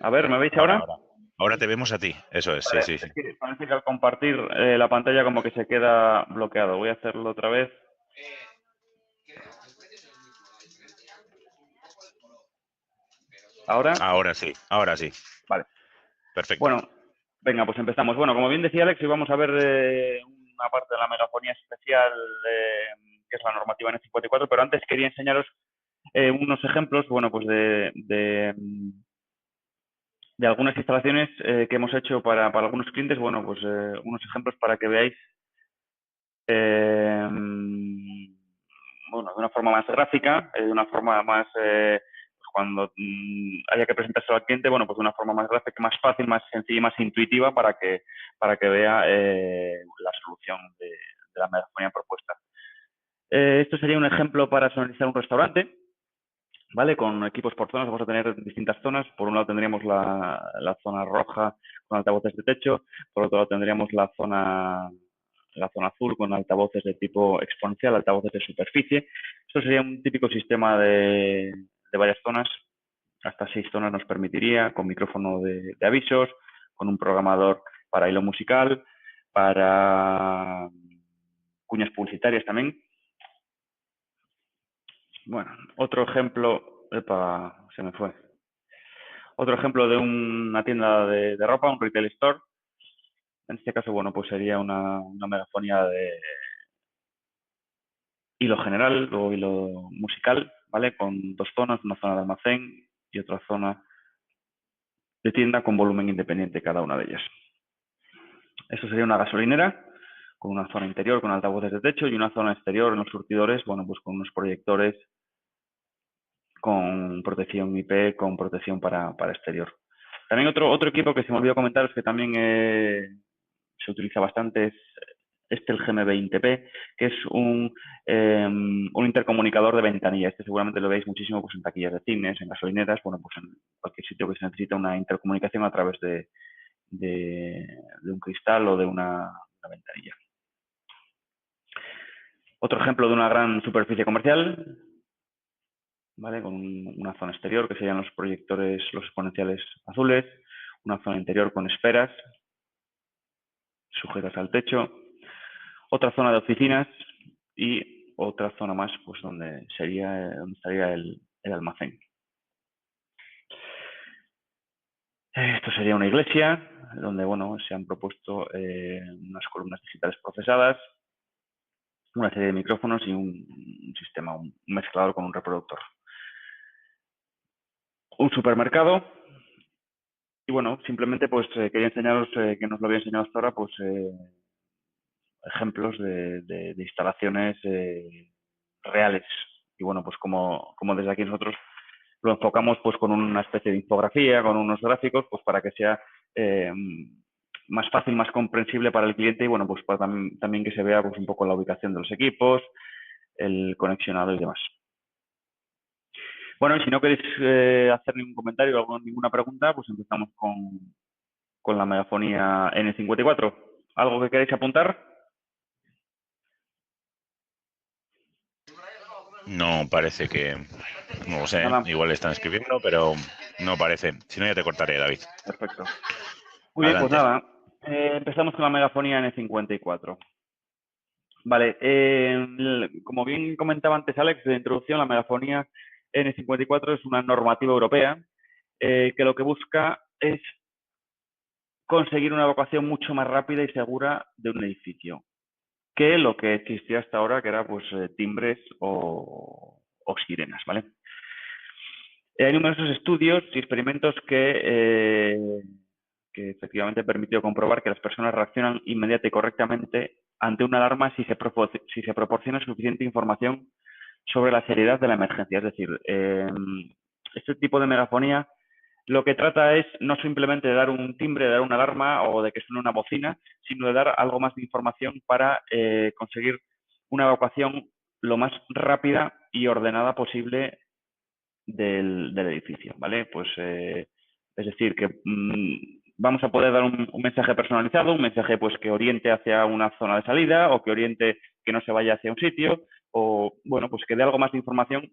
A ver, ¿me veis Ahora, ahora? ahora. Ahora te vemos a ti. Eso es, sí, Vale, sí, sí. es que parece que al compartir la pantalla como que se queda bloqueado. Voy a hacerlo otra vez. ¿Ahora? Ahora sí, ahora sí. Vale. Perfecto. Bueno, venga, pues empezamos. Bueno, como bien decía Alex, hoy vamos a ver una parte de la megafonía especial, que es la normativa N54, pero antes quería enseñaros unos ejemplos, bueno, pues de algunas instalaciones que hemos hecho para algunos clientes, bueno, pues unos ejemplos para que veáis, eh, bueno, de una forma más gráfica, de una forma más, pues cuando haya que presentárselo al cliente, bueno, pues de una forma más gráfica, más fácil, más sencilla y más intuitiva para que vea la solución de la megafonía propuesta. Esto sería un ejemplo para sonorizar un restaurante. ¿Vale? Con equipos por zonas vamos a tener distintas zonas. Por un lado tendríamos la zona roja con altavoces de techo, por otro lado tendríamos la zona azul con altavoces de tipo exponencial, altavoces de superficie. Esto sería un típico sistema de varias zonas. Hasta 6 zonas nos permitiría, con micrófono de avisos, con un programador para hilo musical, para cuñas publicitarias también. Bueno, otro ejemplo, epa, se me fue. Otro ejemplo de una tienda de ropa, un retail store. En este caso, bueno, pues sería una megafonía de hilo general o hilo musical, ¿vale? Con 2 zonas, una zona de almacén y otra zona de tienda con volumen independiente cada una de ellas. Esto sería una gasolinera con una zona interior con altavoces de techo y una zona exterior en los surtidores, bueno, pues con unos proyectores con protección IP, con protección para exterior. También otro equipo que se me olvidó comentaros que también se utiliza bastante es el GM20P, que es un intercomunicador de ventanilla. Este seguramente lo veis muchísimo pues, en taquillas de cines, en gasolineras, bueno, pues en cualquier sitio que se necesita una intercomunicación a través de un cristal o de una ventanilla. Otro ejemplo de una gran superficie comercial, ¿vale? Con una zona exterior que serían los proyectores, los exponenciales azules, una zona interior con esferas sujetas al techo, otra zona de oficinas y otra zona más pues donde estaría el almacén. Esto sería una iglesia donde bueno, se han propuesto unas columnas digitales procesadas, una serie de micrófonos y un sistema, un mezclador con un reproductor. Un supermercado. Y bueno, simplemente pues quería enseñaros, que nos lo había enseñado hasta ahora, pues ejemplos de instalaciones reales. Y bueno, pues como desde aquí nosotros lo enfocamos pues con una especie de infografía, con unos gráficos, pues para que sea más fácil, más comprensible para el cliente y bueno, pues para también que se vea pues un poco la ubicación de los equipos, el conexionado y demás. Bueno, y si no queréis hacer ningún comentario o ninguna pregunta, pues empezamos con la megafonía N54. ¿Algo que queréis apuntar? No parece que. No lo sé, Nada, igual están escribiendo, pero no parece. Si no, ya te cortaré, David. perfecto. Muy bien, pues Adelante. nada, empezamos con la megafonía N54. Vale, como bien comentaba antes Alex, de introducción, la megafonía N54 es una normativa europea que lo que busca es conseguir una evacuación mucho más rápida y segura de un edificio que lo que existía hasta ahora, que era pues timbres o sirenas, ¿vale? Hay numerosos estudios y experimentos que efectivamente permitió comprobar que las personas reaccionan inmediata y correctamente ante una alarma si se proporciona suficiente información sobre la seriedad de la emergencia. Es decir, este tipo de megafonía lo que trata es no simplemente de dar un timbre, de dar una alarma o de que suene una bocina, sino de dar algo más de información para conseguir una evacuación lo más rápida y ordenada posible del edificio, ¿vale? Pues es decir, que vamos a poder dar un mensaje personalizado, un mensaje pues que oriente hacia una zona de salida o que oriente que no se vaya hacia un sitio o, bueno, pues que dé algo más de información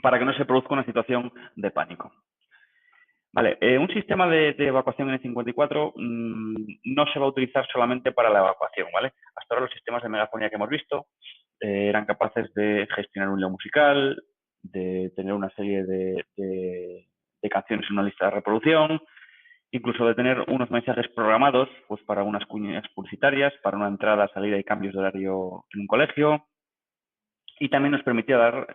para que no se produzca una situación de pánico. Vale, un sistema de evacuación N54 no se va a utilizar solamente para la evacuación, ¿vale? Hasta ahora los sistemas de megafonía que hemos visto eran capaces de gestionar un hilo musical, de tener una serie de canciones en una lista de reproducción, incluso de tener unos mensajes programados pues para unas cuñas publicitarias, para una entrada, salida y cambios de horario en un colegio, y también nos permitía dar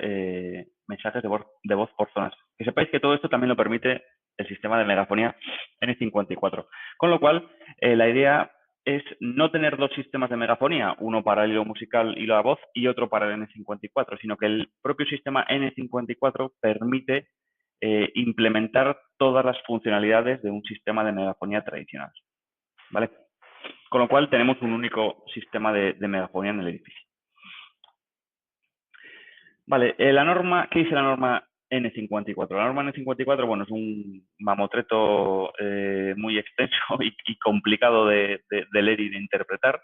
mensajes de voz por zonas. Que sepáis que todo esto también lo permite el sistema de megafonía N54. Con lo cual, la idea es no tener dos sistemas de megafonía, uno para el hilo musical y la voz y otro para el N54, sino que el propio sistema N54 permite implementar todas las funcionalidades de un sistema de megafonía tradicional, ¿vale? Con lo cual tenemos un único sistema de megafonía en el edificio. Vale, la norma, ¿qué dice la norma N54? La norma N54, bueno, es un mamotreto muy extenso y complicado de leer y de interpretar.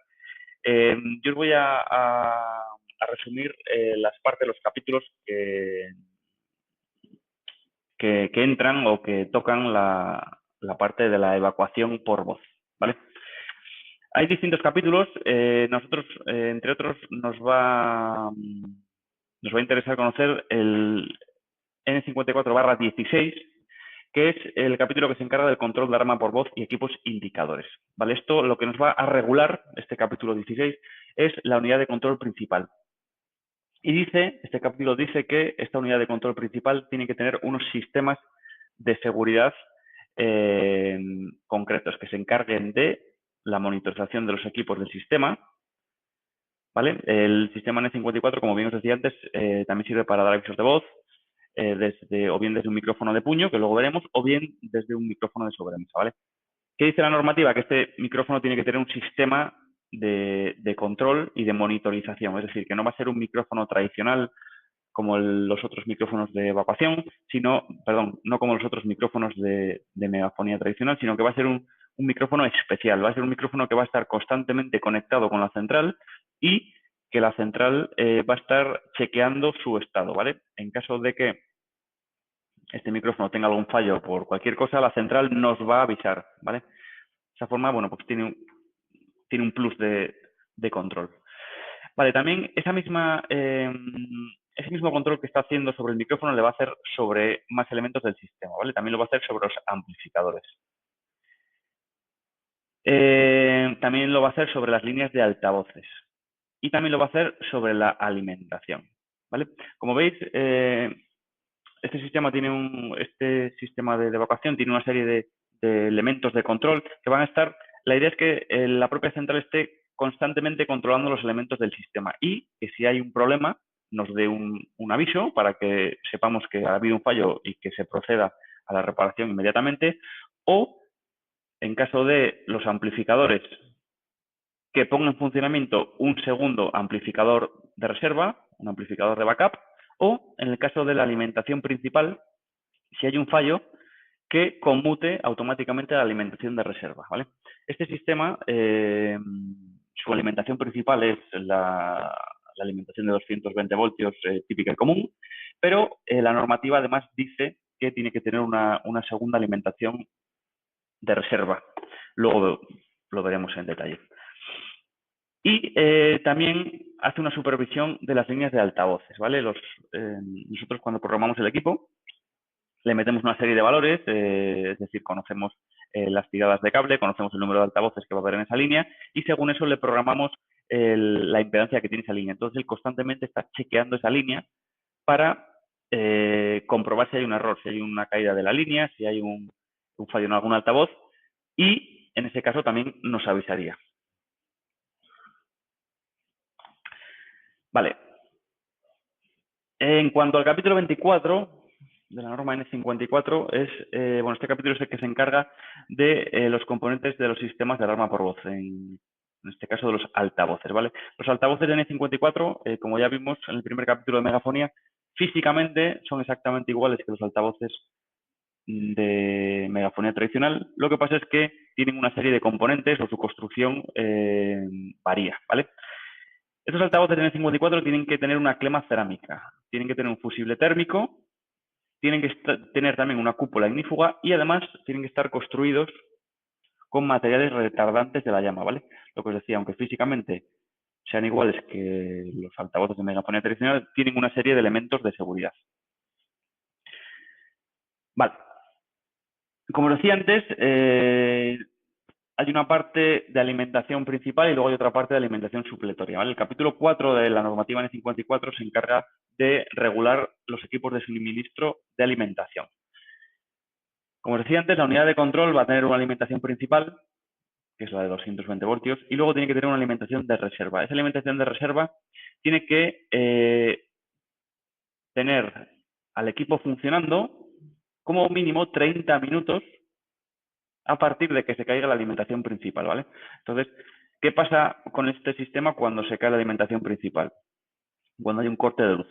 Yo os voy a resumir las partes, los capítulos que entran o que tocan la parte de la evacuación por voz, ¿vale? Hay distintos capítulos. Nosotros, entre otros, nos va a interesar conocer el N54/16, que es el capítulo que se encarga del control de arma por voz y equipos indicadores. ¿Vale? Esto lo que nos va a regular, este capítulo 16, es la unidad de control principal. Y este capítulo dice que esta unidad de control principal tiene que tener unos sistemas de seguridad concretos que se encarguen de la monitorización de los equipos del sistema, ¿vale? El sistema N54, como bien os decía antes, también sirve para dar avisos de voz, o bien desde un micrófono de puño, que luego veremos, o bien desde un micrófono de sobremesa, ¿vale? ¿Qué dice la normativa? Que este micrófono tiene que tener un sistema de control y de monitorización, es decir, que no va a ser un micrófono tradicional como los otros micrófonos de evacuación, no como los otros micrófonos de megafonía tradicional, sino que va a ser un micrófono especial, va a ser un micrófono que va a estar constantemente conectado con la central y que la central va a estar chequeando su estado, ¿vale? En caso de que este micrófono tenga algún fallo por cualquier cosa, la central nos va a avisar, ¿vale? De esa forma, bueno, pues tiene un plus de control. Vale, también ese mismo control que está haciendo sobre el micrófono le va a hacer sobre más elementos del sistema, ¿vale? También lo va a hacer sobre los amplificadores. También lo va a hacer sobre las líneas de altavoces. Y también lo va a hacer sobre la alimentación, ¿vale? Como veis, este sistema de evacuación tiene una serie de elementos de control que van a estar. La idea es que la propia central esté constantemente controlando los elementos del sistema y que si hay un problema nos dé un aviso para que sepamos que ha habido un fallo y que se proceda a la reparación inmediatamente, o en caso de los amplificadores, que ponga en funcionamiento un segundo amplificador de reserva, un amplificador de backup, o en el caso de la alimentación principal, si hay un fallo, que conmute automáticamente la alimentación de reserva, ¿vale? Este sistema, su alimentación principal es la alimentación de 220 voltios típica y común, pero la normativa además dice que tiene que tener una segunda alimentación de reserva. Luego lo veremos en detalle. Y también hace una supervisión de las líneas de altavoces, ¿vale? Nosotros cuando programamos el equipo le metemos una serie de valores, es decir, conocemos las tiradas de cable, conocemos el número de altavoces que va a haber en esa línea y según eso le programamos la impedancia que tiene esa línea. Entonces él constantemente está chequeando esa línea para comprobar si hay un error, si hay una caída de la línea, si hay un fallo en algún altavoz y en ese caso también nos avisaría. Vale. En cuanto al capítulo 24 de la norma N54, este capítulo es el que se encarga de los componentes de los sistemas de alarma por voz, en este caso de los altavoces, ¿vale? Los altavoces de N54, como ya vimos en el primer capítulo de megafonía, físicamente son exactamente iguales que los altavoces de megafonía tradicional. Lo que pasa es que tienen una serie de componentes o su construcción varía, ¿vale? Estos altavoces de N54 tienen que tener una clema cerámica, tienen que tener un fusible térmico tienen que tener también una cúpula ignífuga y además tienen que estar construidos con materiales retardantes de la llama, ¿vale? Lo que os decía, aunque físicamente sean iguales que los altavoces de megafonía tradicional, tienen una serie de elementos de seguridad. Vale. Como os decía antes, hay una parte de alimentación principal y luego hay otra parte de alimentación supletoria, ¿vale? El capítulo 4 de la normativa N54 se encarga de regular los equipos de suministro de alimentación. Como os decía antes, la unidad de control va a tener una alimentación principal, que es la de 220 voltios, y luego tiene que tener una alimentación de reserva. Esa alimentación de reserva tiene que tener al equipo funcionando como mínimo 30 minutos a partir de que se caiga la alimentación principal, ¿vale? Entonces, ¿qué pasa con este sistema cuando se cae la alimentación principal? Cuando hay un corte de luz.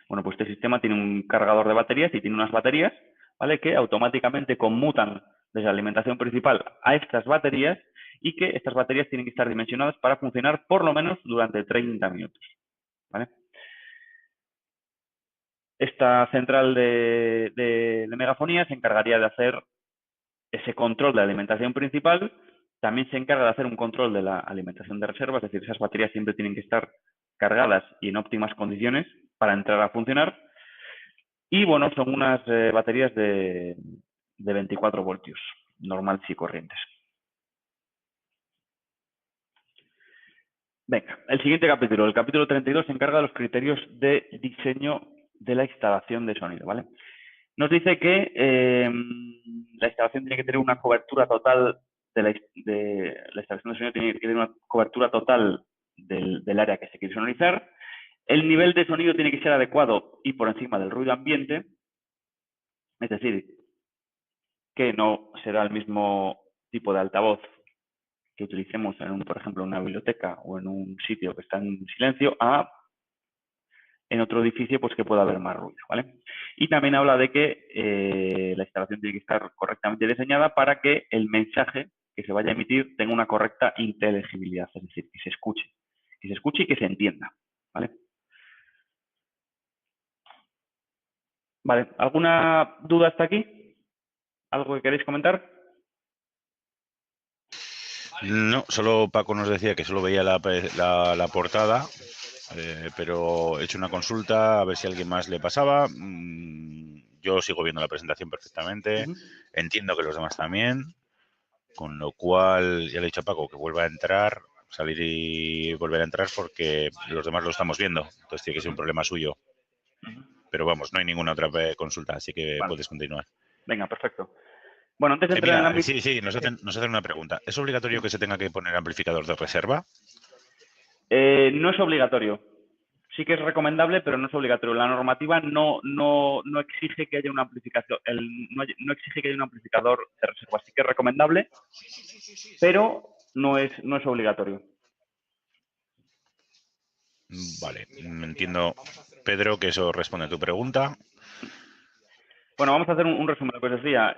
Bueno, pues este sistema tiene un cargador de baterías y tiene unas baterías, ¿vale? Que automáticamente conmutan desde la alimentación principal a estas baterías y que estas baterías tienen que estar dimensionadas para funcionar por lo menos durante 30 minutos, ¿vale? Esta central de megafonía se encargaría de hacer ese control de alimentación principal. También se encarga de hacer un control de la alimentación de reserva, es decir, esas baterías siempre tienen que estar cargadas y en óptimas condiciones para entrar a funcionar. Y bueno, son unas baterías de 24 voltios, normales y corrientes. Venga, el siguiente capítulo, el capítulo 32, se encarga de los criterios de diseño de la instalación de sonido, ¿vale? Nos dice que la instalación tiene que tener una cobertura total de la instalación de sonido, tiene que tener una cobertura total del área que se quiere sonorizar. El nivel de sonido tiene que ser adecuado y por encima del ruido ambiente, es decir, que no será el mismo tipo de altavoz que utilicemos por ejemplo, en una biblioteca o en un sitio que está en silencio en otro edificio pues que pueda haber más ruido, ¿vale? Y también habla de que la instalación tiene que estar correctamente diseñada para que el mensaje que se vaya a emitir tenga una correcta inteligibilidad, es decir, que se escuche y que se entienda, ¿vale? Vale, ¿alguna duda hasta aquí? ¿Algo que queréis comentar? No, solo Paco nos decía que solo veía la portada, pero he hecho una consulta a ver si a alguien más le pasaba. Yo sigo viendo la presentación perfectamente, entiendo que los demás también, con lo cual ya le he dicho a Paco que vuelva a entrar, salir y volver a entrar porque los demás lo estamos viendo, entonces tiene que ser un problema suyo. Pero vamos, no hay ninguna otra consulta, así que Vale. puedes continuar. Venga, perfecto. Bueno, antes de entrar en el ámbito... Sí, nos hacen una pregunta. ¿Es obligatorio que se tenga que poner amplificador de reserva? No es obligatorio. Sí que es recomendable, pero no es obligatorio. La normativa no exige que haya una amplificación, no exige que haya un amplificador de reserva. Sí que es recomendable, pero no es obligatorio. Vale, entiendo, Pedro, que eso responde a tu pregunta. Bueno, vamos a hacer un resumen de lo que os decía.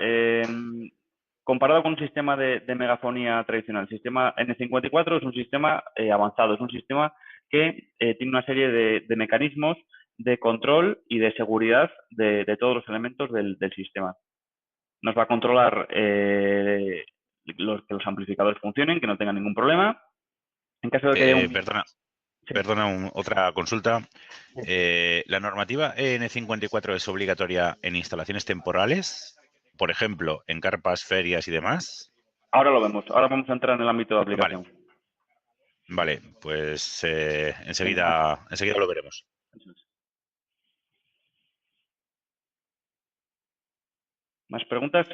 Comparado con un sistema de megafonía tradicional, el sistema N54 es un sistema avanzado, es un sistema que tiene una serie de mecanismos de control y de seguridad de todos los elementos del sistema. Nos va a controlar que los amplificadores funcionen, que no tengan ningún problema. En caso de que haya un... Perdona, otra consulta. ¿La normativa N54 es obligatoria en instalaciones temporales? Por ejemplo, en carpas, ferias y demás. Ahora lo vemos. Ahora vamos a entrar en el ámbito de aplicación. Vale, pues enseguida lo veremos. ¿Más preguntas?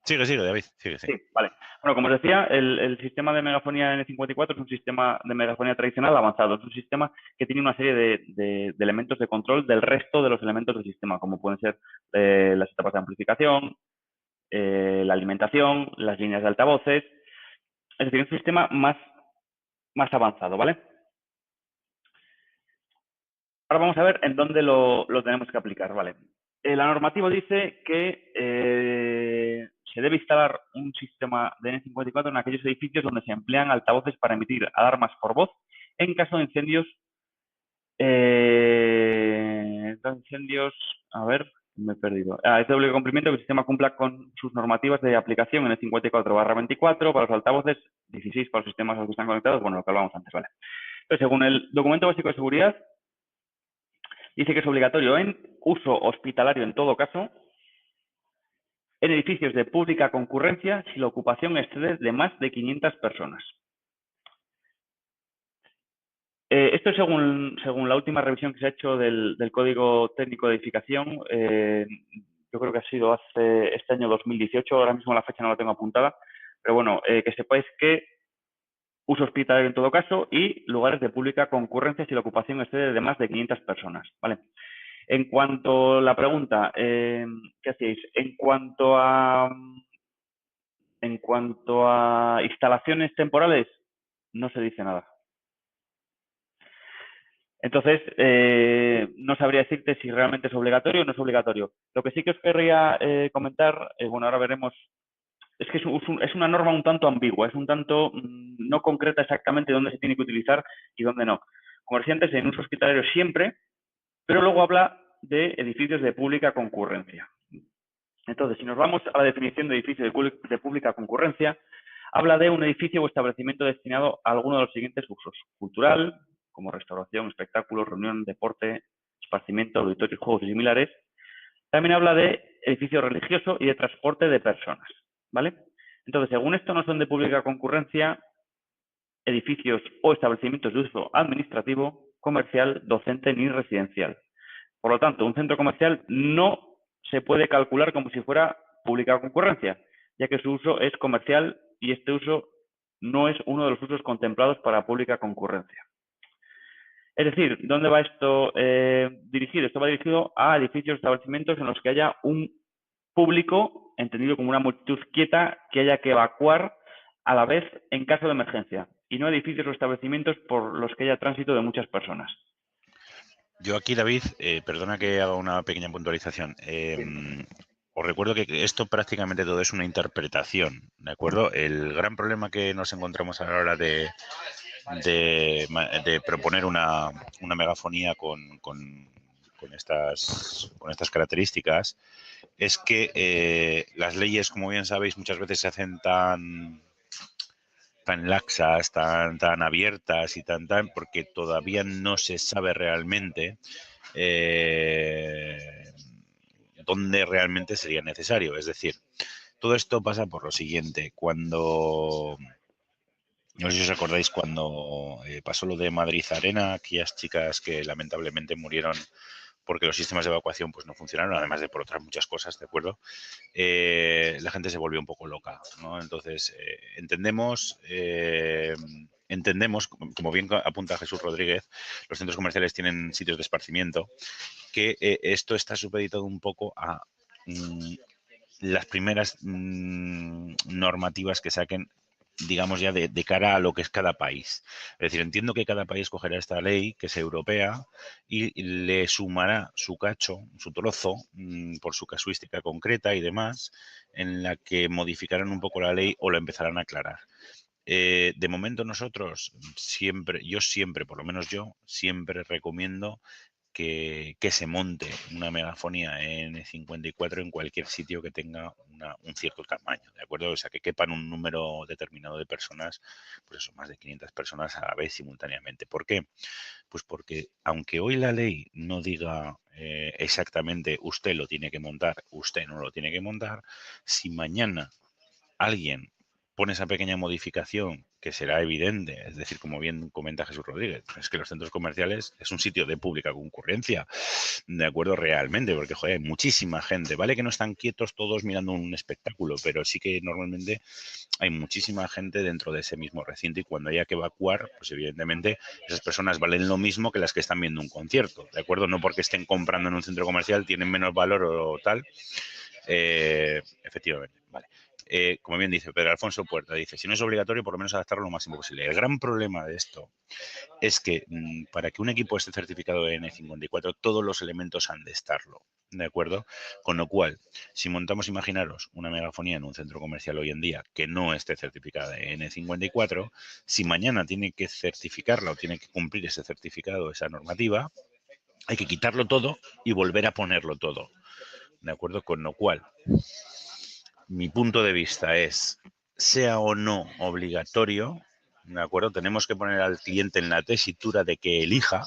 Sigue, David. Sigue. Sí, vale. Bueno, como os decía, el sistema de megafonía N54 es un sistema de megafonía tradicional avanzado. Es un sistema que tiene una serie de elementos de control del resto de los elementos del sistema, como pueden ser las etapas de amplificación, la alimentación, las líneas de altavoces. Es decir, un sistema más avanzado, ¿vale? Ahora vamos a ver en dónde lo tenemos que aplicar, ¿vale? La normativa dice que se debe instalar un sistema de N54 en aquellos edificios donde se emplean altavoces para emitir alarmas por voz en caso de incendios. A ver, Me he perdido. Es de obligado cumplimiento que el sistema cumpla con sus normativas de aplicación en el 54/24 para los altavoces, 16 para los sistemas a los que están conectados, bueno, lo que hablábamos antes, ¿vale? Entonces, según el documento básico de seguridad, dice que es obligatorio en uso hospitalario en todo caso, en edificios de pública concurrencia si la ocupación excede de más de 500 personas. Esto es según la última revisión que se ha hecho del Código Técnico de Edificación. Yo creo que ha sido hace este año 2018, ahora mismo la fecha no la tengo apuntada, pero bueno, que sepáis que uso hospitalario en todo caso y lugares de pública concurrencia si la ocupación excede de más de 500 personas, ¿vale? En cuanto a la pregunta, ¿qué hacéis? En cuanto a instalaciones temporales, no se dice nada. Entonces, no sabría decirte si realmente es obligatorio o no es obligatorio. Lo que sí que os querría comentar, bueno, ahora veremos, es que es una norma un tanto ambigua, es un tanto no concreta exactamente dónde se tiene que utilizar y dónde no. Comerciantes en uso hospitalario siempre, pero luego habla de edificios de pública concurrencia. Entonces, si nos vamos a la definición de edificio de pública concurrencia, habla de un edificio o establecimiento destinado a alguno de los siguientes usos: cultural, como restauración, espectáculos, reunión, deporte, esparcimiento, auditorios, juegos y similares. También habla de edificio religioso y de transporte de personas, ¿vale? Entonces, según esto, no son de pública concurrencia edificios o establecimientos de uso administrativo, comercial, docente ni residencial. Por lo tanto, un centro comercial no se puede calcular como si fuera pública concurrencia, ya que su uso es comercial y este uso no es uno de los usos contemplados para pública concurrencia. Es decir, ¿dónde va esto dirigido? Esto va dirigido a edificios o establecimientos en los que haya un público, entendido como una multitud quieta, que haya que evacuar a la vez en caso de emergencia, y no edificios o establecimientos por los que haya tránsito de muchas personas. Yo aquí, David, perdona que haga una pequeña puntualización. Os recuerdo que esto prácticamente todo es una interpretación, ¿de acuerdo? El gran problema que nos encontramos a la hora de proponer una megafonía con estas características es que las leyes, como bien sabéis, muchas veces se hacen tan laxas, tan abiertas y tan, porque todavía no se sabe realmente dónde realmente sería necesario. Es decir, todo esto pasa por lo siguiente. No sé si os acordáis cuando pasó lo de Madrid Arena, aquellas chicas que lamentablemente murieron porque los sistemas de evacuación pues no funcionaron, además de por otras muchas cosas, ¿de acuerdo? La gente se volvió un poco loca, ¿no? Entonces, entendemos, como bien apunta Jesús Rodríguez, los centros comerciales tienen sitios de esparcimiento, que esto está supeditado un poco a las primeras normativas que saquen, digamos ya de cara a lo que es cada país. Es decir, entiendo que cada país cogerá esta ley, que es europea, y le sumará su cacho, su trozo, por su casuística concreta y demás, en la que modificarán un poco la ley o la empezarán a aclarar. De momento nosotros siempre, por lo menos yo, siempre recomiendo que se monte una megafonía N54 en cualquier sitio que tenga un cierto tamaño, ¿de acuerdo? O sea, que quepan un número determinado de personas, pues eso, más de 500 personas a la vez simultáneamente. ¿Por qué? Pues porque aunque hoy la ley no diga exactamente usted lo tiene que montar, usted no lo tiene que montar, si mañana alguien pone esa pequeña modificación que será evidente, es decir, como bien comenta Jesús Rodríguez, es que los centros comerciales es un sitio de pública concurrencia, de acuerdo realmente, porque joder, hay muchísima gente, vale que no están quietos todos mirando un espectáculo, pero sí que normalmente hay muchísima gente dentro de ese mismo recinto y cuando haya que evacuar, pues evidentemente esas personas valen lo mismo que las que están viendo un concierto, ¿de acuerdo? No porque estén comprando en un centro comercial tienen menos valor o tal. Efectivamente, vale. Como bien dice Pedro Alfonso Puerta, dice, si no es obligatorio, por lo menos adaptarlo lo máximo posible. El gran problema de esto es que para que un equipo esté certificado de N54, todos los elementos han de estarlo, ¿de acuerdo? Con lo cual, si montamos, imaginaros, una megafonía en un centro comercial hoy en día que no esté certificada de N54, si mañana tiene que certificarla o tiene que cumplir ese certificado, esa normativa, hay que quitarlo todo y volver a ponerlo todo. ¿de acuerdo? Con lo cual, mi punto de vista es, sea o no obligatorio, ¿de acuerdo? Tenemos que poner al cliente en la tesitura de que elija,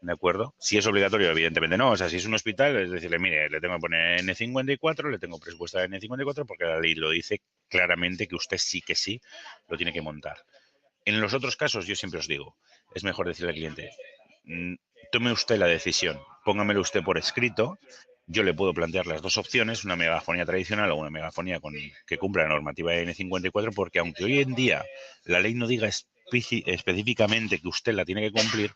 ¿de acuerdo? Si es obligatorio, evidentemente no. O sea, si es un hospital, es decirle, mire, le tengo que poner N54, le tengo presupuestada N54 porque la ley lo dice claramente que usted sí que sí lo tiene que montar. En los otros casos, yo siempre os digo, es mejor decirle al cliente, mm, tome usted la decisión, póngamelo usted por escrito, yo le puedo plantear las dos opciones, una megafonía tradicional o una megafonía que cumpla la normativa N54, porque aunque hoy en día la ley no diga específicamente que usted la tiene que cumplir,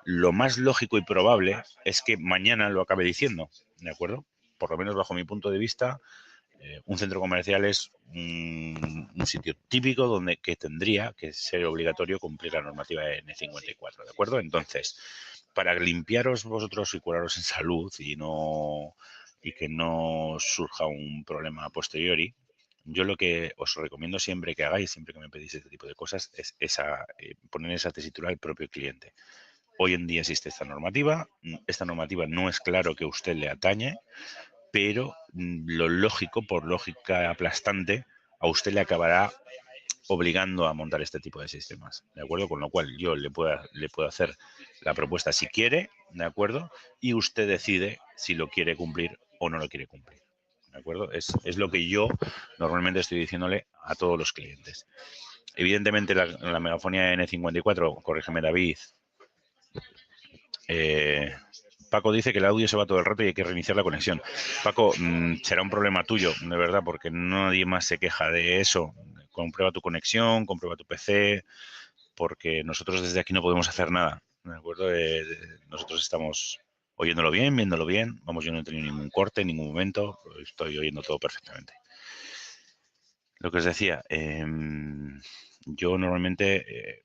lo más lógico y probable es que mañana lo acabe diciendo, ¿de acuerdo? Por lo menos bajo mi punto de vista, un centro comercial es un sitio típico donde que tendría que ser obligatorio cumplir la normativa N54, ¿de acuerdo? Entonces, para limpiaros vosotros y curaros en salud y que no surja un problema a posteriori, yo lo que os recomiendo siempre que hagáis, siempre que me pedís este tipo de cosas, es poner esa tesitura al propio cliente. Hoy en día existe esta normativa no es claro que a usted le atañe, pero lo lógico, por lógica aplastante, a usted le acabará obligando a montar este tipo de sistemas, ¿de acuerdo? Con lo cual yo le puedo hacer la propuesta si quiere, ¿de acuerdo? Y usted decide si lo quiere cumplir o no lo quiere cumplir, ¿de acuerdo? Es lo que yo normalmente estoy diciéndole a todos los clientes. Evidentemente la megafonía N54, corrígeme David, Paco dice que el audio se va todo el rato y hay que reiniciar la conexión. Paco, será un problema tuyo, de verdad, porque nadie más se queja de eso. Comprueba tu conexión, comprueba tu PC, porque nosotros desde aquí no podemos hacer nada, ¿de acuerdo? Nosotros estamos oyéndolo bien, viéndolo bien. Vamos, yo no he tenido ningún corte en ningún momento, estoy oyendo todo perfectamente. Lo que os decía, yo normalmente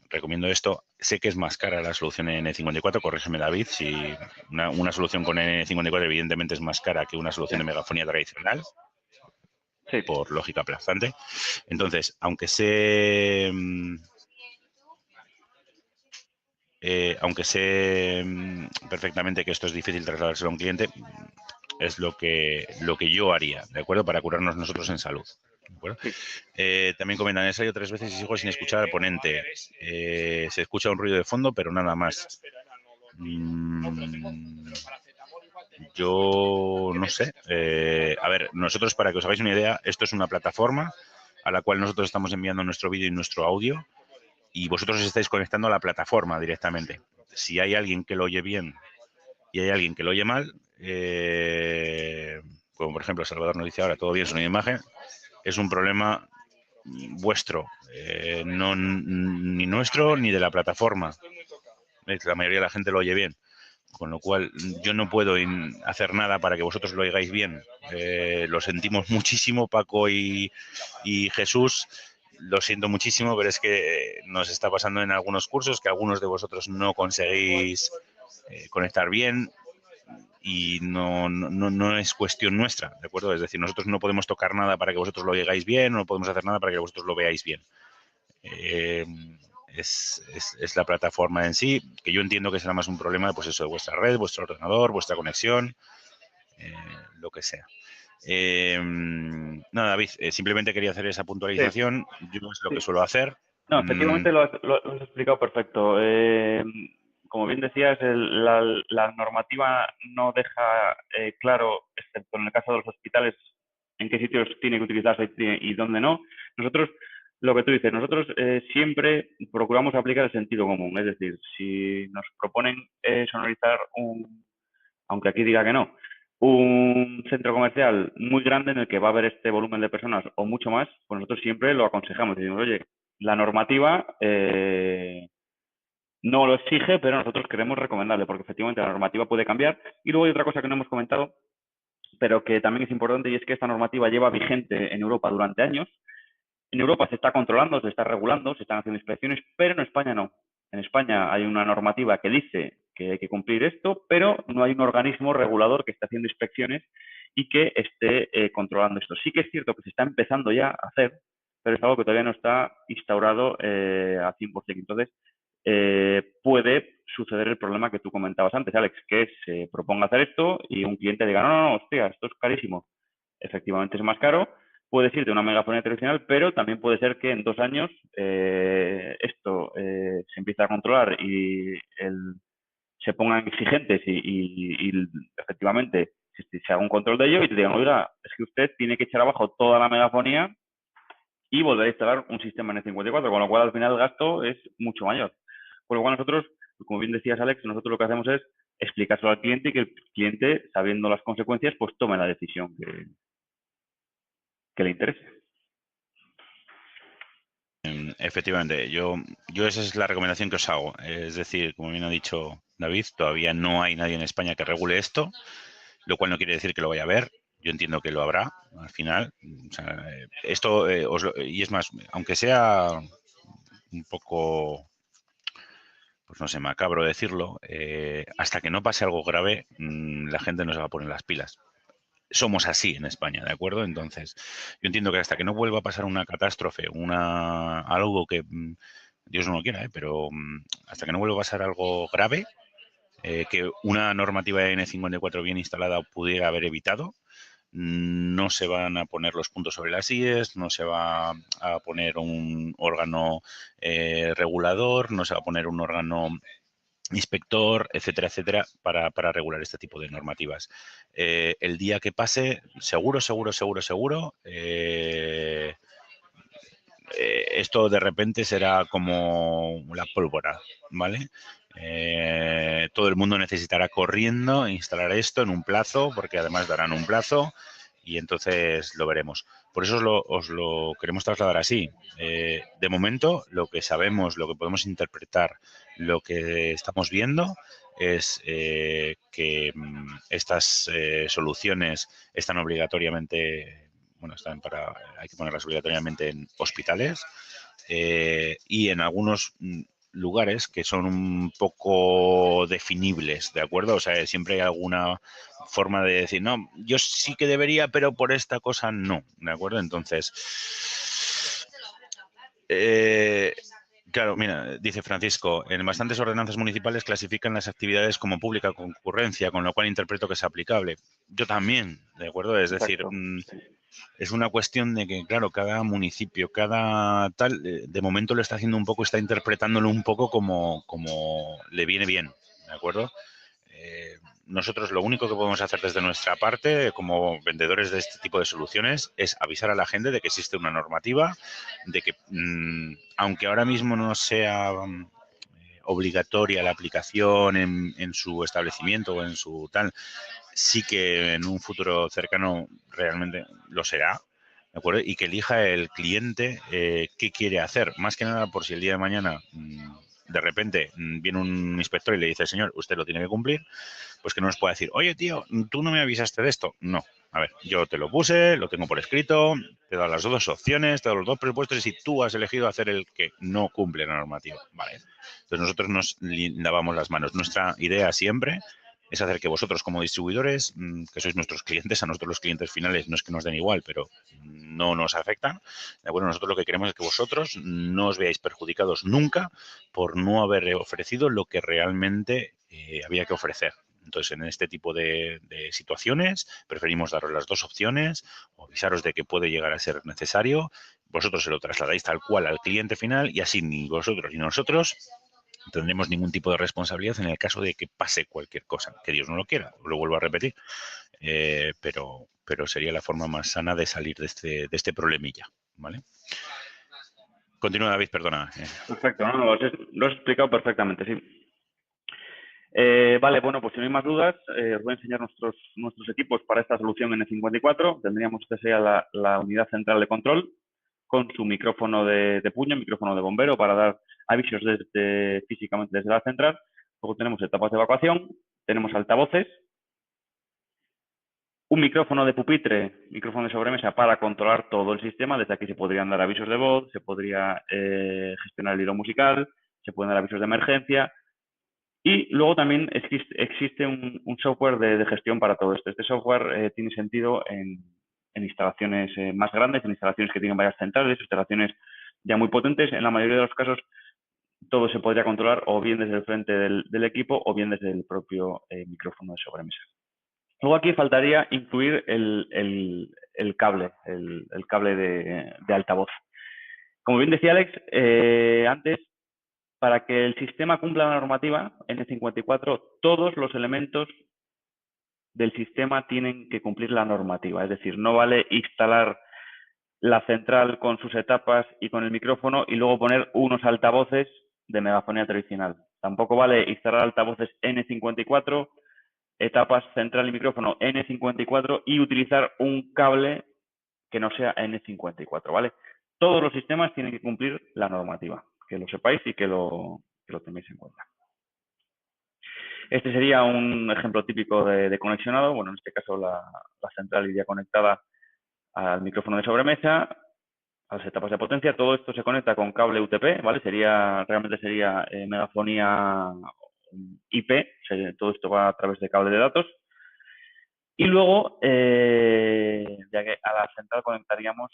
recomiendo esto. Sé que es más cara la solución N54, corrígeme David, si una solución con N54 evidentemente es más cara que una solución de megafonía tradicional, Sí. por lógica aplastante. Entonces, aunque sé perfectamente que esto es difícil trasladárselo a un cliente, es lo que yo haría, ¿de acuerdo? Para curarnos nosotros en salud. ¿De acuerdo? Sí. También comentan, he salido 3 veces y sigo sin escuchar al ponente. Se escucha un ruido de fondo, pero nada más. Yo no sé. A ver, nosotros, para que os hagáis una idea, esto es una plataforma a la cual nosotros estamos enviando nuestro vídeo y nuestro audio y vosotros os estáis conectando a la plataforma directamente. Si hay alguien que lo oye bien y hay alguien que lo oye mal, como por ejemplo Salvador nos dice ahora, todo bien, sonido e imagen, es un problema vuestro, no ni nuestro ni de la plataforma. La mayoría de la gente lo oye bien. Con lo cual, yo no puedo hacer nada para que vosotros lo oigáis bien. Lo sentimos muchísimo, Paco y Jesús. Lo siento muchísimo, pero es que nos está pasando en algunos cursos que algunos de vosotros no conseguís conectar bien y no es cuestión nuestra, ¿de acuerdo? Es decir, nosotros no podemos tocar nada para que vosotros lo oigáis bien, no podemos hacer nada para que vosotros lo veáis bien. Es la plataforma en sí, que yo entiendo que será más un problema pues eso, de vuestra red, vuestro ordenador, vuestra conexión, lo que sea. Nada, David, simplemente quería hacer esa Sí. puntualización. Yo es lo que Sí. suelo hacer. No, efectivamente lo has explicado perfecto. Como bien decías, la normativa no deja claro, excepto en el caso de los hospitales, en qué sitios tiene que utilizarse y dónde no. Nosotros, lo que tú dices, nosotros siempre procuramos aplicar el sentido común. Es decir, si nos proponen sonorizar aunque aquí diga que no, un centro comercial muy grande en el que va a haber este volumen de personas o mucho más, pues nosotros siempre lo aconsejamos. Decimos, oye, la normativa no lo exige, pero nosotros queremos recomendarle, porque efectivamente la normativa puede cambiar. Y luego hay otra cosa que no hemos comentado, pero que también es importante, y es que esta normativa lleva vigente en Europa durante años. En Europa se está controlando, se está regulando, se están haciendo inspecciones, pero en España no. En España hay una normativa que dice que hay que cumplir esto, pero no hay un organismo regulador que esté haciendo inspecciones y que esté controlando esto. Sí que es cierto que se está empezando ya a hacer, pero es algo que todavía no está instaurado al 100%. Entonces, puede suceder el problema que tú comentabas antes, Alex, que se proponga hacer esto y un cliente diga, no, no, no, hostia, esto es carísimo. Efectivamente es más caro. Puedes ir de una megafonía tradicional, pero también puede ser que en 2 años esto se empiece a controlar y se pongan exigentes y efectivamente se haga un control de ello y te digan, oiga, es que usted tiene que echar abajo toda la megafonía y volver a instalar un sistema N54, con lo cual al final el gasto es mucho mayor. Con lo cual nosotros, como bien decías Alex, nosotros lo que hacemos es explicárselo al cliente y que el cliente, sabiendo las consecuencias, pues tome la decisión que le interese. Efectivamente, yo esa es la recomendación que os hago. Es decir, como bien ha dicho David, todavía no hay nadie en España que regule esto, lo cual no quiere decir que lo vaya a ver. Yo entiendo que lo habrá al final. O sea, esto, y es más, aunque sea un poco, pues no sé, macabro decirlo, hasta que no pase algo grave, la gente no se va a poner las pilas. Somos así en España, ¿de acuerdo? Entonces, yo entiendo que hasta que no vuelva a pasar una catástrofe, algo que Dios no lo quiera, pero hasta que no vuelva a pasar algo grave, que una normativa de N54 bien instalada pudiera haber evitado, no se van a poner los puntos sobre las IES, no se va a poner un órgano regulador, no se va a poner un órgano inspector, etcétera, etcétera, para regular este tipo de normativas. El día que pase, seguro, seguro, seguro, seguro, esto de repente será como la pólvora, ¿vale? Todo el mundo necesitará corriendo instalar esto en un plazo, porque además darán un plazo y entonces lo veremos. Por eso os lo queremos trasladar así. De momento, lo que sabemos, lo que podemos interpretar, lo que estamos viendo es que estas soluciones están obligatoriamente, bueno, hay que ponerlas obligatoriamente en hospitales y en algunos lugares que son un poco definibles, ¿de acuerdo? O sea, siempre hay alguna forma de decir, no, yo sí que debería, pero por esta cosa no, ¿de acuerdo? Entonces, claro, mira, dice Francisco, en bastantes ordenanzas municipales clasifican las actividades como pública concurrencia, con lo cual interpreto que es aplicable. Yo también, ¿de acuerdo? Es decir, Exacto. es una cuestión de que, claro, cada municipio, cada tal, de momento lo está haciendo un poco, está interpretándolo un poco como le viene bien, ¿de acuerdo? Nosotros lo único que podemos hacer desde nuestra parte, como vendedores de este tipo de soluciones, es avisar a la gente de que existe una normativa, de que aunque ahora mismo no sea obligatoria la aplicación en su establecimiento o en su tal, sí que en un futuro cercano realmente lo será, ¿de acuerdo? Y que elija el cliente qué quiere hacer, más que nada por si el día de mañana de repente viene un inspector y le dice, señor, usted lo tiene que cumplir, pues que no nos pueda decir, oye, tío, tú no me avisaste de esto. No. A ver, yo te lo puse, lo tengo por escrito, te he dado las dos opciones, te he dado los dos presupuestos y tú has elegido hacer el que no cumple la normativa. Vale. Entonces nosotros nos lavamos las manos. Nuestra idea siempre es hacer que vosotros como distribuidores, que sois nuestros clientes, a nosotros los clientes finales no es que nos den igual, pero no nos afectan. Bueno, nosotros lo que queremos es que vosotros no os veáis perjudicados nunca por no haber ofrecido lo que realmente había que ofrecer. Entonces, en este tipo de situaciones, preferimos daros las dos opciones o avisaros de que puede llegar a ser necesario. Vosotros se lo trasladáis tal cual al cliente final y así ni vosotros ni nosotros tendremos ningún tipo de responsabilidad en el caso de que pase cualquier cosa, que Dios no lo quiera, lo vuelvo a repetir, pero sería la forma más sana de salir de este problemilla, ¿vale? Continúa, David, perdona. Perfecto, ¿no? Lo has explicado perfectamente, sí. Vale, bueno, pues si no hay más dudas, os voy a enseñar nuestros equipos para esta solución N54. Tendríamos, esta sería la unidad central de control con su micrófono de puño, micrófono de bombero para dar avisos físicamente desde la central. Luego tenemos etapas de evacuación, tenemos altavoces, un micrófono de pupitre, micrófono de sobremesa para controlar todo el sistema. Desde aquí se podrían dar avisos de voz, se podría gestionar el hilo musical, se pueden dar avisos de emergencia. Y luego también existe un software de gestión para todo esto. Este software tiene sentido en instalaciones más grandes, en instalaciones que tienen varias centrales, instalaciones ya muy potentes. En la mayoría de los casos, todo se podría controlar o bien desde el frente del equipo o bien desde el propio micrófono de sobremesa. Luego aquí faltaría incluir el cable, el cable de altavoz. Como bien decía Alex, antes, para que el sistema cumpla la normativa N54, todos los elementos del sistema tienen que cumplir la normativa. Es decir, no vale instalar la central con sus etapas y con el micrófono y luego poner unos altavoces de megafonía tradicional. Tampoco vale instalar altavoces N54, etapas central y micrófono N54 y utilizar un cable que no sea N54, ¿vale? Todos los sistemas tienen que cumplir la normativa, que lo sepáis y que lo tengáis en cuenta. Este sería un ejemplo típico de conexionado. Bueno, en este caso la central iría conectada al micrófono de sobremesa, a las etapas de potencia. Todo esto se conecta con cable UTP, ¿vale? Realmente sería megafonía IP. Todo esto va a través de cable de datos. Y luego, ya que a la central conectaríamos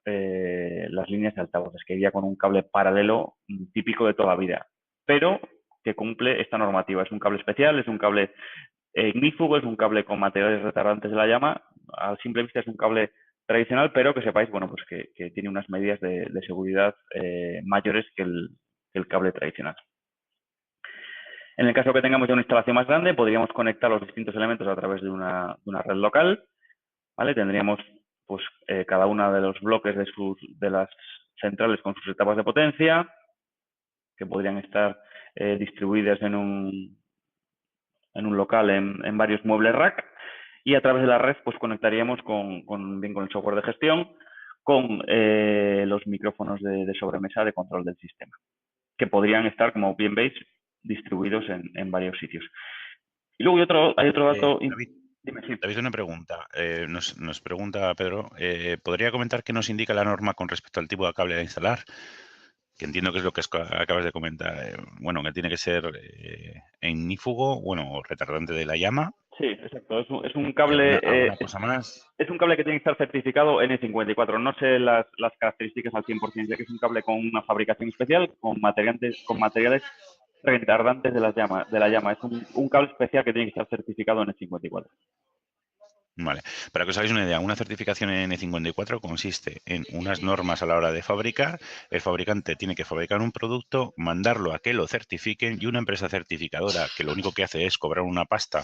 las líneas de altavoces, que iría con un cable paralelo típico de toda la vida, pero que cumple esta normativa. Es un cable especial, es un cable ignífugo, es un cable con materiales retardantes de la llama. A simple vista es un cable tradicional, pero que sepáis, bueno, pues que tiene unas medidas de seguridad mayores que el cable tradicional. En el caso que tengamos ya una instalación más grande, podríamos conectar los distintos elementos a través de una red local, ¿vale? Tendríamos pues cada uno de los bloques de las centrales con sus etapas de potencia, que podrían estar distribuidas en un local en varios muebles rack, y a través de la red pues conectaríamos bien con el software de gestión, con los micrófonos de sobremesa de control del sistema, que podrían estar, como bien veis, distribuidos en varios sitios. Y luego hay otro dato... David, Dime, sí. David, una pregunta. Nos pregunta Pedro, ¿podría comentar qué nos indica la norma con respecto al tipo de cable a instalar? Que entiendo que es lo que acabas de comentar. Bueno, que tiene que ser ignífugo, bueno, retardante de la llama. Sí, exacto. Es un ¿Y cable... alguna cosa más? Es un cable que tiene que estar certificado N54. No sé las características al 100%, ya que es un cable con una fabricación especial, con materiales retardantes de la llama. Es un cable especial que tiene que estar certificado N54. Vale. Para que os hagáis una idea, una certificación N54 consiste en unas normas a la hora de fabricar. El fabricante tiene que fabricar un producto, mandarlo a que lo certifiquen y una empresa certificadora que lo único que hace es cobrar una pasta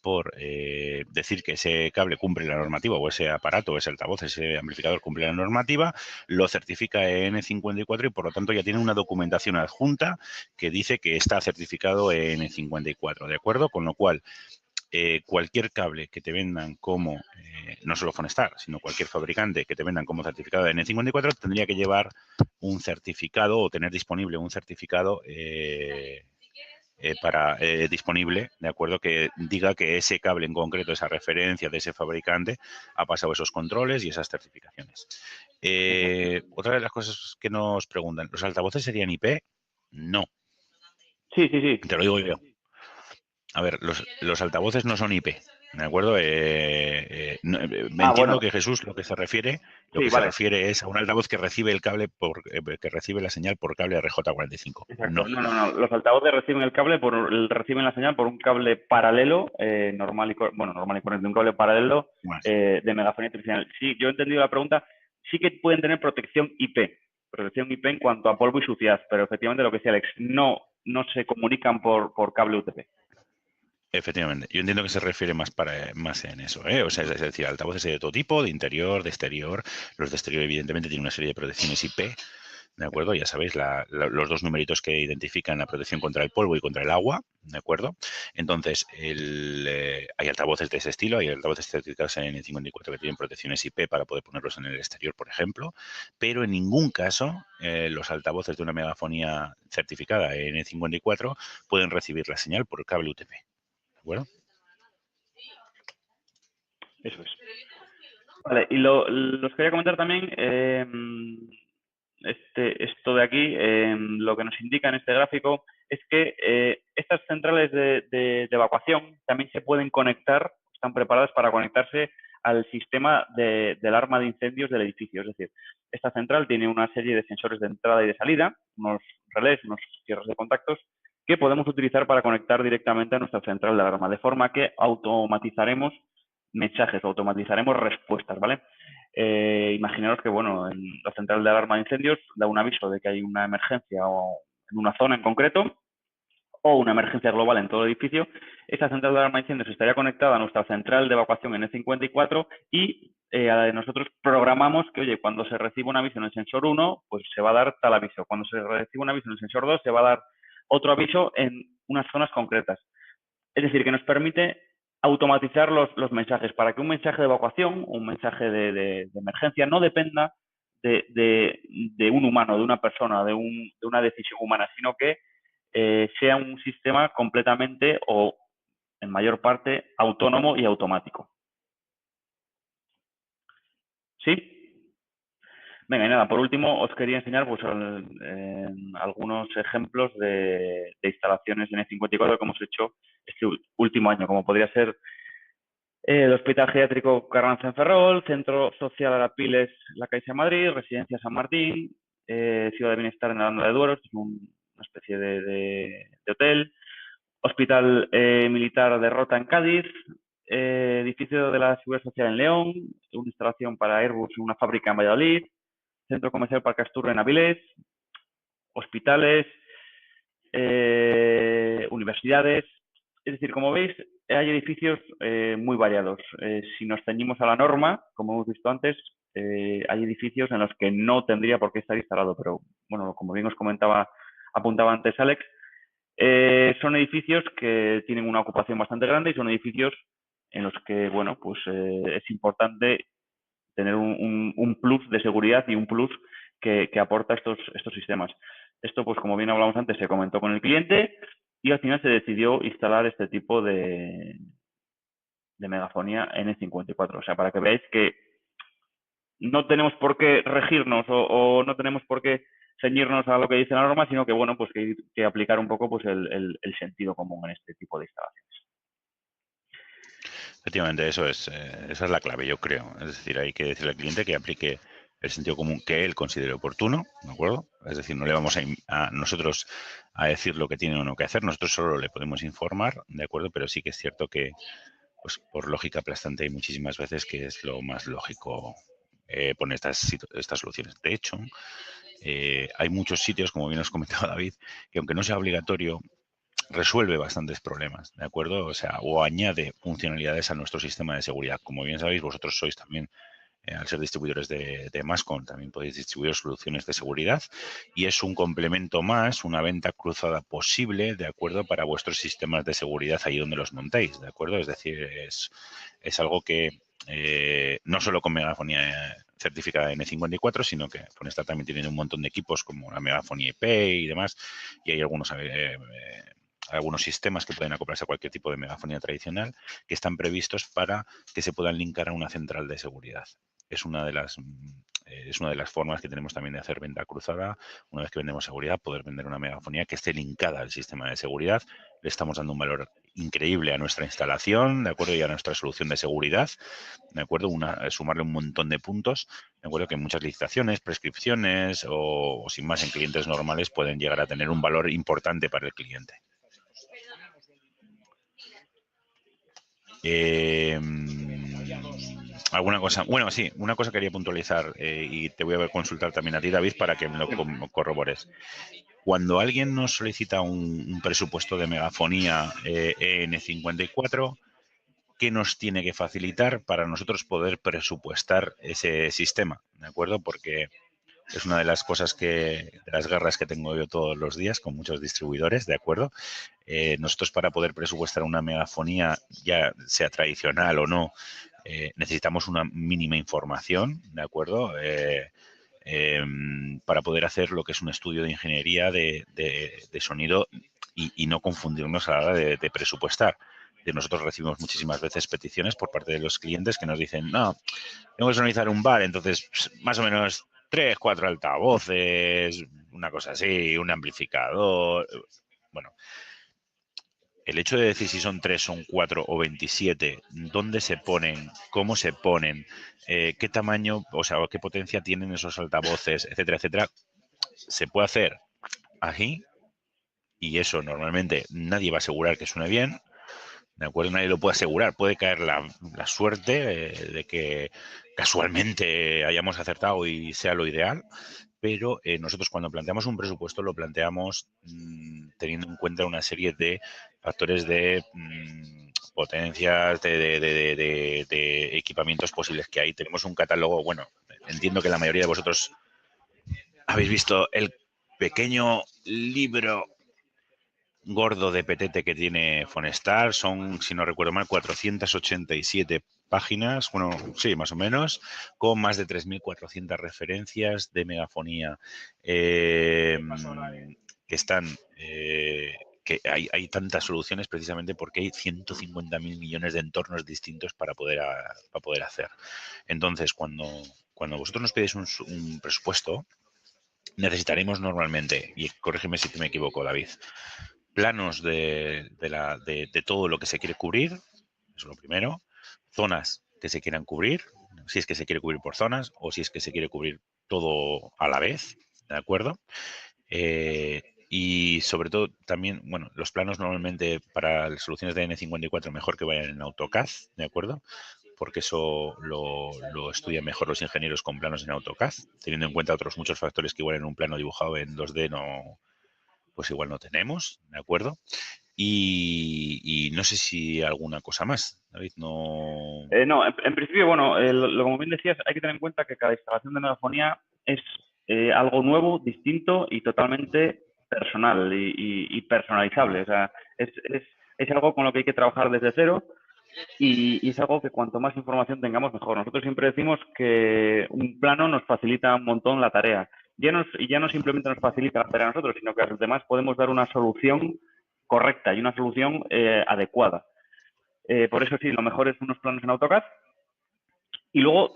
por decir que ese cable cumple la normativa o ese aparato, ese altavoz, ese amplificador cumple la normativa, lo certifica N54 y por lo tanto ya tiene una documentación adjunta que dice que está certificado N54, ¿de acuerdo? Con lo cual, cualquier cable que te vendan como, no solo Fonestar, sino cualquier fabricante que te vendan como certificado de N54 tendría que llevar un certificado o tener disponible un certificado disponible, de acuerdo, que diga que ese cable en concreto, esa referencia de ese fabricante, ha pasado esos controles y esas certificaciones. Otra de las cosas que nos preguntan, ¿los altavoces serían IP? No. Sí, sí, sí. Te lo digo yo. A ver, los altavoces no son IP, ¿de acuerdo? Me entiendo Bueno. que Jesús lo que se refiere Sí, vale. es a un altavoz que recibe el cable que recibe la señal por cable RJ45. Exacto. No. No. Los altavoces reciben reciben la señal por un cable paralelo, normal y corriente, un cable paralelo Más. de megafonía tradicional. Sí, yo he entendido la pregunta. Sí que pueden tener protección IP en cuanto a polvo y suciedad, pero efectivamente lo que decía Alex, no se comunican por cable UTP. Efectivamente, yo entiendo que se refiere más en eso, ¿eh? O sea, es decir, altavoces de todo tipo, de interior, de exterior. Los de exterior, evidentemente, tienen una serie de protecciones IP, ¿de acuerdo? Ya sabéis, los dos numeritos que identifican la protección contra el polvo y contra el agua, ¿de acuerdo? Entonces, hay altavoces de ese estilo, hay altavoces certificados en N54 que tienen protecciones IP para poder ponerlos en el exterior, por ejemplo, pero en ningún caso los altavoces de una megafonía certificada N54 pueden recibir la señal por cable UTP. Bueno. Eso es. Vale, y los quería comentar también, esto de aquí, lo que nos indica en este gráfico es que estas centrales de evacuación también se pueden conectar, están preparadas para conectarse al sistema de alarma de incendios del edificio. Es decir, esta central tiene una serie de sensores de entrada y de salida, unos relés, unos cierres de contactos, que podemos utilizar para conectar directamente a nuestra central de alarma, de forma que automatizaremos mensajes, automatizaremos respuestas, ¿vale? Imaginaros que, bueno, en la central de alarma de incendios da un aviso de que hay una emergencia o en una zona en concreto, o una emergencia global en todo el edificio. Esta central de alarma de incendios estaría conectada a nuestra central de evacuación N54 y nosotros programamos que, oye, cuando se reciba un aviso en el sensor 1, pues se va a dar tal aviso. Cuando se reciba un aviso en el sensor 2, se va a dar otro aviso en unas zonas concretas. Es decir, que nos permite automatizar los mensajes para que un mensaje de evacuación, un mensaje de emergencia, no dependa de un humano, de una persona, de una decisión humana, sino que sea un sistema completamente o en mayor parte autónomo y automático. ¿Sí? Venga, y nada, por último os quería enseñar pues, algunos ejemplos de instalaciones de N54 que hemos hecho este último año, como podría ser el Hospital Geriátrico Carranza en Ferrol, Centro Social Arapiles, La Caixa de Madrid, Residencia San Martín, Ciudad de Bienestar en Aranda de Duero, es una especie de hotel, Hospital Militar de Rota en Cádiz, edificio de la Seguridad Social en León, una instalación para Airbus en una fábrica en Valladolid, Centro Comercial Parque Asturra en Avilés, hospitales, universidades. Es decir, como veis, hay edificios muy variados. Si nos ceñimos a la norma, como hemos visto antes, hay edificios en los que no tendría por qué estar instalado, pero bueno, como bien os apuntaba antes Alex, son edificios que tienen una ocupación bastante grande y son edificios en los que, bueno, pues es importante tener un plus de seguridad y un plus que aporta estos sistemas. Esto, pues como bien hablamos antes, se comentó con el cliente y al final se decidió instalar este tipo de megafonía N54. O sea, para que veáis que no tenemos por qué regirnos o no tenemos por qué ceñirnos a lo que dice la norma, sino que, bueno, pues que aplicar un poco pues el sentido común en este tipo de instalaciones. Efectivamente, esa es la clave, yo creo. Es decir, hay que decirle al cliente que aplique el sentido común que él considere oportuno, ¿de acuerdo? Es decir, no le vamos a nosotros a decir lo que tiene o no que hacer, nosotros solo le podemos informar, ¿de acuerdo? Pero sí que es cierto que, pues por lógica aplastante, hay muchísimas veces que es lo más lógico poner estas soluciones. De hecho, hay muchos sitios, como bien os comentaba David, que aunque no sea obligatorio, resuelve bastantes problemas, ¿de acuerdo? O sea, o añade funcionalidades a nuestro sistema de seguridad. Como bien sabéis, vosotros sois también, al ser distribuidores de Mascom, también podéis distribuir soluciones de seguridad y es un complemento más, una venta cruzada posible, ¿de acuerdo? Para vuestros sistemas de seguridad ahí donde los montéis, ¿de acuerdo? Es decir, es algo que no solo con megafonía certificada N54, sino que con esta también tienen un montón de equipos como la megafonía IP y demás, y hay algunos sistemas que pueden acoplarse a cualquier tipo de megafonía tradicional que están previstos para que se puedan linkar a una central de seguridad. Es una de las formas que tenemos también de hacer venta cruzada. Una vez que vendemos seguridad, poder vender una megafonía que esté linkada al sistema de seguridad. Le estamos dando un valor increíble a nuestra instalación, ¿de acuerdo? Y a nuestra solución de seguridad, ¿de acuerdo? Sumarle un montón de puntos, ¿de acuerdo? Que en muchas licitaciones, prescripciones o sin más en clientes normales pueden llegar a tener un valor importante para el cliente. ¿Alguna cosa? Bueno, sí, una cosa quería puntualizar y te voy a consultar también a ti, David, para que me lo corrobores. Cuando alguien nos solicita un presupuesto de megafonía N54, ¿qué nos tiene que facilitar para nosotros poder presupuestar ese sistema? ¿De acuerdo? Porque es una de las cosas de las guerras que tengo yo todos los días con muchos distribuidores, ¿de acuerdo? Nosotros para poder presupuestar una megafonía, ya sea tradicional o no, necesitamos una mínima información, ¿de acuerdo? Para poder hacer lo que es un estudio de ingeniería de sonido y no confundirnos a la hora de presupuestar. Nosotros recibimos muchísimas veces peticiones por parte de los clientes que nos dicen, no, tengo que sonorizar un bar, entonces más o menos 3, 4 altavoces, una cosa así, un amplificador. Bueno, el hecho de decir si son 3, son 4 o 27, dónde se ponen, cómo se ponen, qué tamaño, o sea, qué potencia tienen esos altavoces, etcétera, etcétera, se puede hacer aquí y eso normalmente nadie va a asegurar que suene bien. ¿De acuerdo? Nadie lo puede asegurar. Puede caer la suerte de que casualmente hayamos acertado y sea lo ideal, pero nosotros cuando planteamos un presupuesto lo planteamos teniendo en cuenta una serie de factores de potencias, de equipamientos posibles que hay. Tenemos un catálogo, bueno, entiendo que la mayoría de vosotros habéis visto el pequeño libro gordo de petete que tiene Fonestar. Son, si no recuerdo mal, 487 páginas, bueno, sí, más o menos, con más de 3.400 referencias de megafonía que están... que hay tantas soluciones precisamente porque hay 150.000 millones de entornos distintos para poder hacer. Entonces, cuando vosotros nos pedís un presupuesto, necesitaremos normalmente, y corrígeme si me equivoco, David, planos de todo lo que se quiere cubrir, eso es lo primero, zonas que se quieran cubrir, si es que se quiere cubrir por zonas o si es que se quiere cubrir todo a la vez, ¿de acuerdo? Y sobre todo también, bueno, los planos normalmente para las soluciones de N54 mejor que vayan en AutoCAD, ¿de acuerdo? Porque eso lo estudian mejor los ingenieros con planos en AutoCAD, teniendo en cuenta otros muchos factores que igual en un plano dibujado en 2D no, pues igual no tenemos, ¿de acuerdo? Y no sé si alguna cosa más, David, no... No, en principio, bueno, como bien decías, hay que tener en cuenta que cada instalación de megafonía es algo nuevo, distinto y totalmente personal y personalizable. O sea, es algo con lo que hay que trabajar desde cero y es algo que cuanto más información tengamos, mejor. Nosotros siempre decimos que un plano nos facilita un montón la tarea. Y ya no simplemente nos facilita la tarea a nosotros, sino que a los demás podemos dar una solución correcta y una solución adecuada. Por eso sí, lo mejor es unos planos en AutoCAD. Y luego,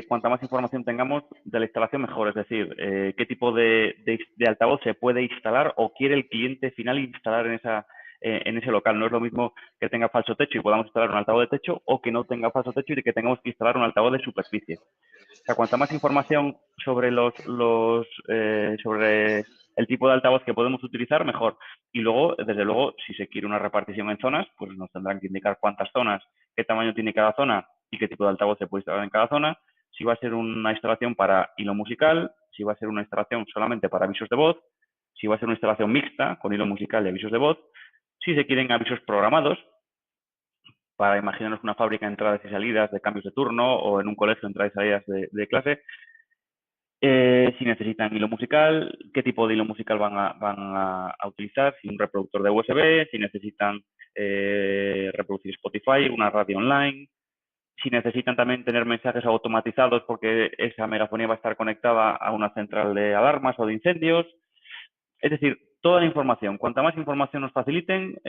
cuanta más información tengamos de la instalación, mejor. Es decir, qué tipo de altavoz se puede instalar o quiere el cliente final instalar en ese local. No es lo mismo que tenga falso techo y podamos instalar un altavoz de techo o que no tenga falso techo y que tengamos que instalar un altavoz de superficie. O sea, cuanta más información sobre sobre el tipo de altavoz que podemos utilizar, mejor. Y luego, desde luego, si se quiere una repartición en zonas, pues nos tendrán que indicar cuántas zonas, qué tamaño tiene cada zona y qué tipo de altavoz se puede instalar en cada zona. Si va a ser una instalación para hilo musical, si va a ser una instalación solamente para avisos de voz, si va a ser una instalación mixta con hilo musical y avisos de voz, si se quieren avisos programados, para imaginarnos una fábrica de entradas y salidas de cambios de turno o en un colegio entradas y salidas de clase. Si necesitan hilo musical, qué tipo de hilo musical van a utilizar, si un reproductor de USB, si necesitan reproducir Spotify, una radio online, si necesitan también tener mensajes automatizados porque esa megafonía va a estar conectada a una central de alarmas o de incendios. Es decir, toda la información. Cuanta más información nos faciliten,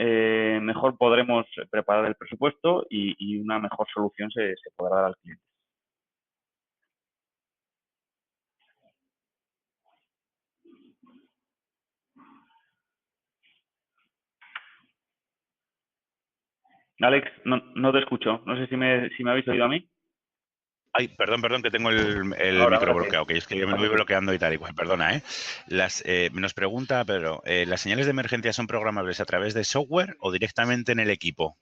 mejor podremos preparar el presupuesto y una mejor solución se podrá dar al cliente. Alex, no te escucho. No sé si me habéis oído a mí. Ay, perdón, que tengo el micro Ahora sí. bloqueado, que es que yo me lo voy bloqueando y tal, igual, perdona, ¿eh? Nos pregunta, Pedro, ¿las señales de emergencia son programables a través de software o directamente en el equipo?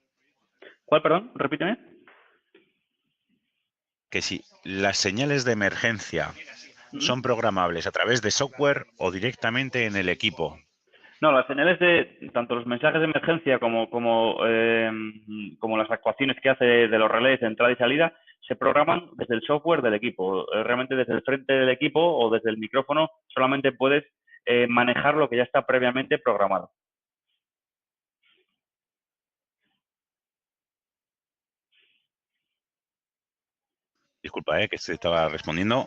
¿Cuál, perdón? Repíteme. Que si las señales de emergencia son programables a través de software o directamente en el equipo. No, las señales de tanto los mensajes de emergencia como las actuaciones que hace de los relés de entrada y salida se programan desde el software del equipo. Realmente desde el frente del equipo o desde el micrófono solamente puedes manejar lo que ya está previamente programado. Disculpa, que se estaba respondiendo.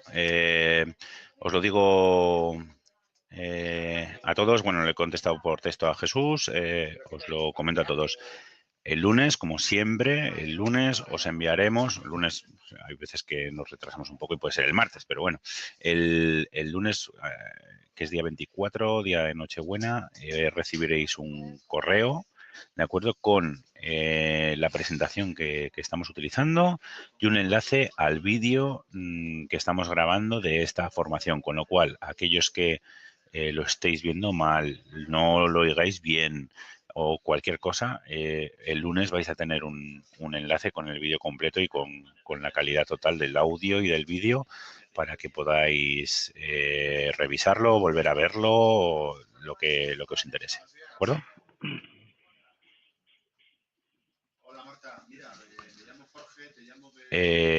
Os lo digo a todos. Bueno, le he contestado por texto a Jesús. Os lo comento a todos. El lunes, como siempre, el lunes os enviaremos. El lunes, hay veces que nos retrasamos un poco y puede ser el martes, pero bueno, el lunes, que es día 24, día de Nochebuena, recibiréis un correo de acuerdo con la presentación que estamos utilizando y un enlace al vídeo que estamos grabando de esta formación, con lo cual aquellos que lo estéis viendo mal, no lo oigáis bien o cualquier cosa, el lunes vais a tener un enlace con el vídeo completo y con la calidad total del audio y del vídeo para que podáis revisarlo, volver a verlo, lo que os interese. ¿De acuerdo?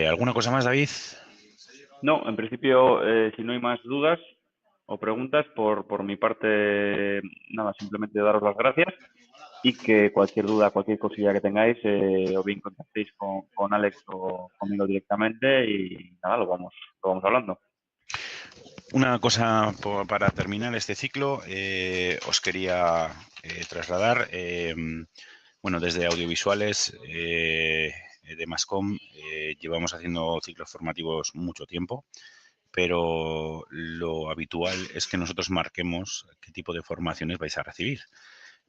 ¿Alguna cosa más, David? No, en principio, si no hay más dudas o preguntas, por mi parte, nada, simplemente daros las gracias y que cualquier duda, cualquier cosilla que tengáis, o bien contactéis con Alex o conmigo directamente y nada, lo vamos hablando. Una cosa para terminar este ciclo, os quería trasladar, bueno, desde audiovisuales de Mascom llevamos haciendo ciclos formativos mucho tiempo, pero lo habitual es que nosotros marquemos qué tipo de formaciones vais a recibir.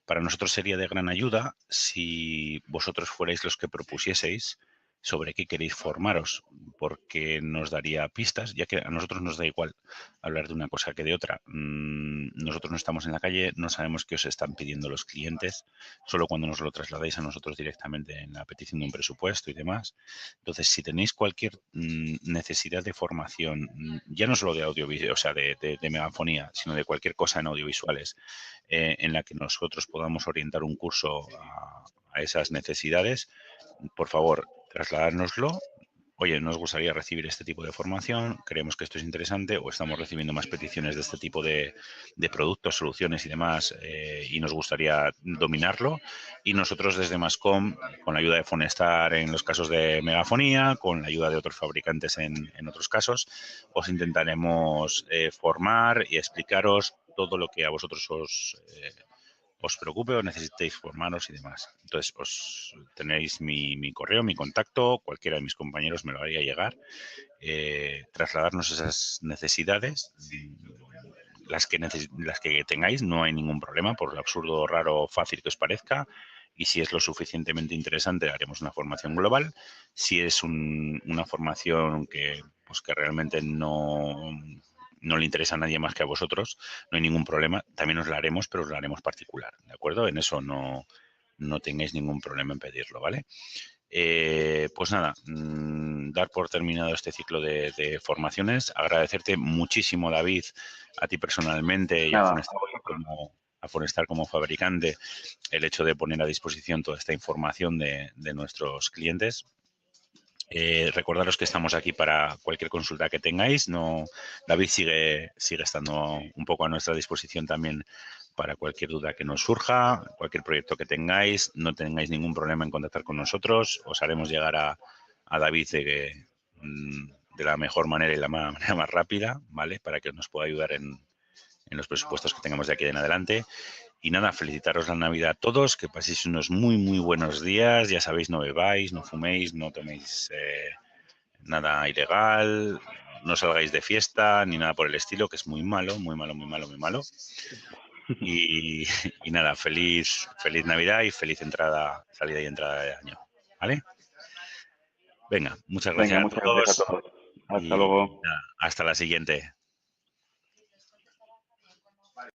Para nosotros sería de gran ayuda si vosotros fuerais los que propusieseis sobre qué queréis formaros, porque nos daría pistas, ya que a nosotros nos da igual hablar de una cosa que de otra. Nosotros no estamos en la calle, no sabemos qué os están pidiendo los clientes, solo cuando nos lo trasladáis a nosotros directamente en la petición de un presupuesto y demás. Entonces, si tenéis cualquier necesidad de formación, ya no solo de audiovisual, o sea, de megafonía, sino de cualquier cosa en audiovisuales, en la que nosotros podamos orientar un curso a esas necesidades, por favor, trasladárnoslo. Oye, nos gustaría recibir este tipo de formación, creemos que esto es interesante o estamos recibiendo más peticiones de este tipo de productos, soluciones y demás y nos gustaría dominarlo. Y nosotros desde Mascom, con la ayuda de Fonestar en los casos de megafonía, con la ayuda de otros fabricantes en otros casos, os intentaremos formar y explicaros todo lo que a vosotros os preocupe o necesitéis formaros y demás. Entonces, os tenéis mi correo, mi contacto, cualquiera de mis compañeros me lo haría llegar, trasladarnos esas necesidades, las que tengáis, no hay ningún problema, por lo absurdo, raro o fácil que os parezca. Y si es lo suficientemente interesante, haremos una formación global. Si es una formación pues que realmente no le interesa a nadie más que a vosotros, no hay ningún problema. También os la haremos, pero os la haremos particular, ¿de acuerdo? En eso no tengáis ningún problema en pedirlo, ¿vale? Pues nada, dar por terminado este ciclo de formaciones. Agradecerte muchísimo, David, a ti personalmente y Nada, a vosotros. A Forestar como fabricante, el hecho de poner a disposición toda esta información de nuestros clientes. Recordaros que estamos aquí para cualquier consulta que tengáis. No, David sigue estando un poco a nuestra disposición también para cualquier duda que nos surja, cualquier proyecto que tengáis. No tengáis ningún problema en contactar con nosotros. Os haremos llegar a David de la mejor manera y la manera más rápida, ¿vale? Para que nos pueda ayudar en los presupuestos que tengamos de aquí en adelante. Y nada, felicitaros la Navidad a todos, que paséis unos muy, muy buenos días. Ya sabéis, no bebáis, no fuméis, no toméis nada ilegal, no salgáis de fiesta ni nada por el estilo, que es muy malo, muy malo, muy malo, muy malo. Y, y nada, feliz Navidad y feliz salida y entrada de año. ¿Vale? Venga, muchas Venga, gracias a muchas gracias a todos todos. Hasta y luego. nada, hasta la siguiente.